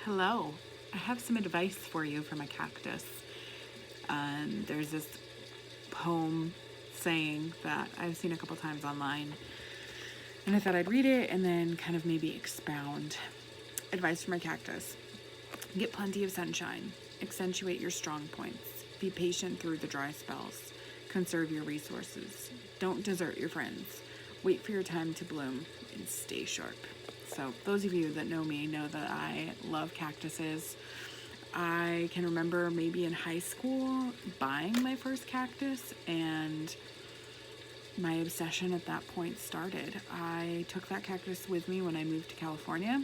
Hello, I have some advice for you from a cactus. There's this poem saying that I've seen a couple times online, and I thought I'd read it and then kind of maybe expound. Advice from a cactus: get plenty of sunshine, accentuate your strong points, be patient through the dry spells, conserve your resources, don't desert your friends, wait for your time to bloom, and stay sharp. So those of you that know me know that I love cactuses. I can remember maybe in high school buying my first cactus, and my obsession at that point started. I took that cactus with me when I moved to California,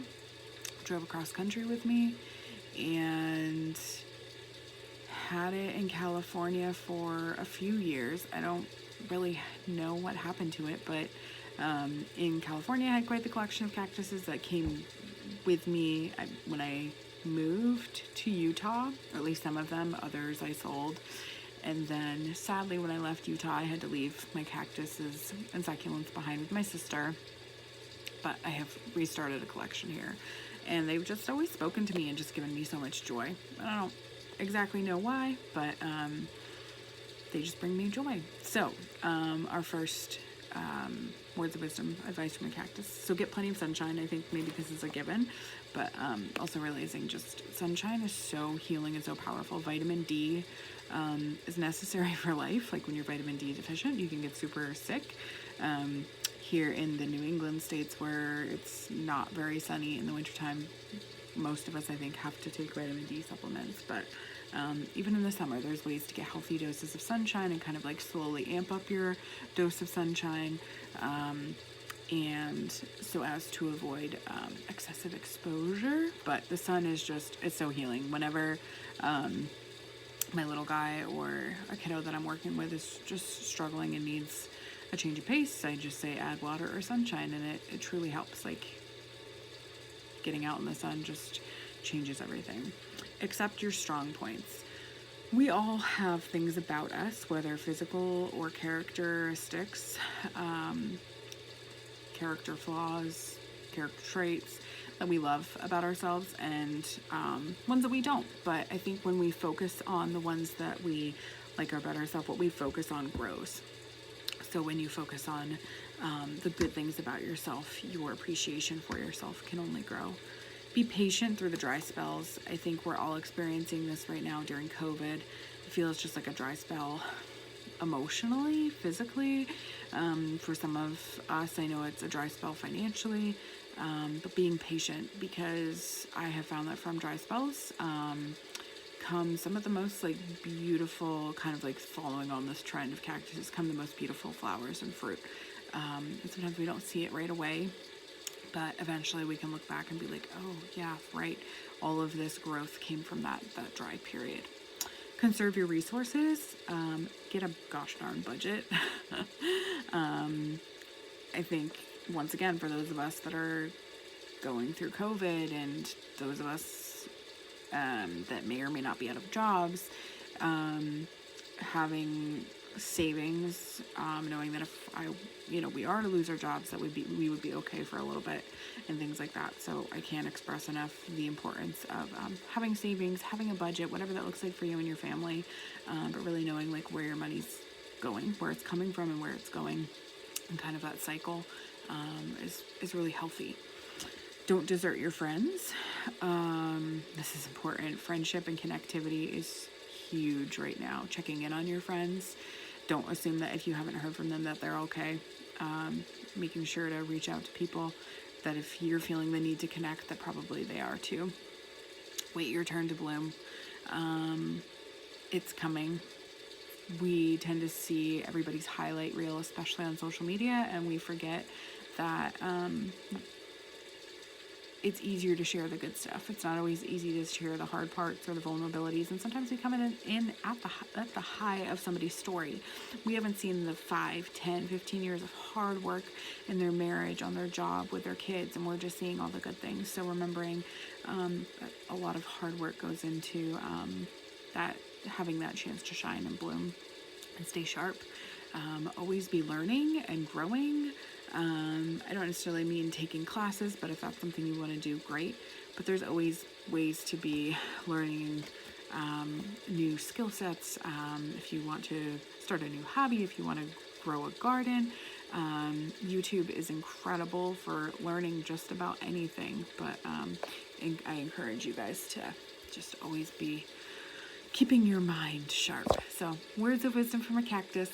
drove across country with me, and had it in California for a few years. I don't really know what happened to it, but in California, I had quite the collection of cactuses that came with me when I moved to Utah, or at least some of them. Others I sold. And then sadly, when I left Utah, I had to leave my cactuses and succulents behind with my sister. But I have restarted a collection here, and they've just always spoken to me and just given me so much joy. I don't exactly know why, but they just bring me joy. So our first words of wisdom, advice from a cactus: so get plenty of sunshine. I think maybe this is a given, but also realizing just sunshine is so healing and so powerful. Vitamin D is necessary for life. Like when you're vitamin D deficient, you can get super sick. Here in the New England states, where it's not very sunny in the wintertime, most of us, I think, have to take vitamin D supplements. But even in the summer, there's ways to get healthy doses of sunshine and kind of like slowly amp up your dose of sunshine, and so as to avoid excessive exposure. But the sun is just, it's so healing. Whenever my little guy or a kiddo that I'm working with is just struggling and needs a change of pace, I just say add water or sunshine, and it truly helps. Like getting out in the sun just changes everything. Accept your strong points. We all have things about us, whether physical or characteristics, character flaws, character traits that we love about ourselves, and ones that we don't. But I think when we focus on the ones that we like about ourselves, what we focus on grows. So when you focus on the good things about yourself, your appreciation for yourself can only grow. Be patient through the dry spells. I think we're all experiencing this right now during COVID. It feels just like a dry spell emotionally, physically. For some of us, I know it's a dry spell financially, but being patient, because I have found that from dry spells come some of the most like beautiful, kind of like following on this trend of cactuses, come the most beautiful flowers and fruit. And sometimes we don't see it right away, but eventually we can look back and be like, oh yeah, right, all of this growth came from that dry period. Conserve your resources. Get a gosh darn budget. I think, once again, for those of us that are going through COVID, and those of us that may or may not be out of jobs, having savings, knowing that if we are to lose our jobs, that we would be okay for a little bit, and things like that. So I can't express enough the importance of having savings, having a budget, whatever that looks like for you and your family, but really knowing like where your money's going, where it's coming from, and where it's going, and kind of that cycle is really healthy. Don't desert your friends. This is important. Friendship and connectivity is huge right now. Checking in on your friends. Don't assume that if you haven't heard from them that they're okay. Making sure to reach out to people that if you're feeling the need to connect, that probably they are too. Wait your turn to bloom. It's coming. We tend to see everybody's highlight reel, especially on social media, and we forget that it's easier to share the good stuff. It's not always easy to share the hard parts or the vulnerabilities, and sometimes we come in at the high of somebody's story. We haven't seen the 5, 10, 15 years of hard work in their marriage, on their job, with their kids, and we're just seeing all the good things. So remembering that a lot of hard work goes into that, having that chance to shine and bloom and stay sharp. Always be learning and growing. I don't necessarily mean taking classes, but if that's something you want to do, great. but there's always ways to be learning new skill sets. If you want to start a new hobby, if you want to grow a garden, YouTube is incredible for learning just about anything. But I encourage you guys to just always be keeping your mind sharp. So, words of wisdom from a cactus.